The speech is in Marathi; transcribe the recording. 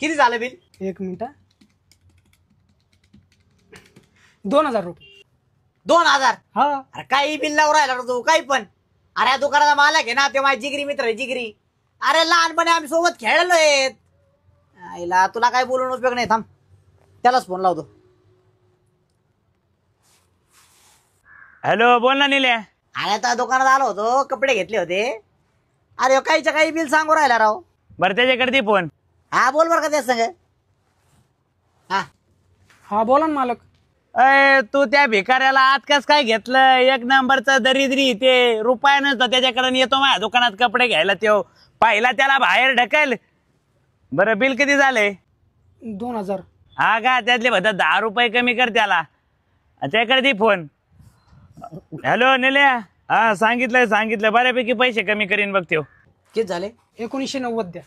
किती झालं बिल? 1 मिनिट. 2000 रुपये. 2000? हा. अरे काही बिल लावून राहिला रे तू, काही पण. अरे या दुकानाचा मालक आहे ना, ते माझी जिगरी मित्र आहे, जिगरी. अरे लहानपणी आम्ही सोबत खेळलोय. आईला तुला काय बोलून उपयोग नाही, थांब त्यालाच फोन लावतो. हॅलो, बोल ना निल्या. अरे आता दुकानात आलो होतो, कपडे घेतले होते. अरे काहीच्या काही बिल सांगू राहिला राव. बरं त्याच्याकडे दे फोन. हा बोल बरं का त्या संग. हा हा बोला ना मालक. अय तू त्या भिकाऱ्याला आज कस काय घेतलं? 1 नंबरचा दरिद्री, ते रुपया नसतं त्याच्याकडे. येतो माझ्या दुकानात कपडे घ्यायला, तो पहिला त्याला बाहेर ढकल. बरं बिल किती झाले? 2000. हा का? त्यातले बघा 10 रुपये कमी कर त्याला. त्याकडे दे फोन. हॅलो निल्या. हा सांगितलंय बऱ्यापैकी पैसे कमी करीन बघ त्यो. किती झाले? 1990 द्या.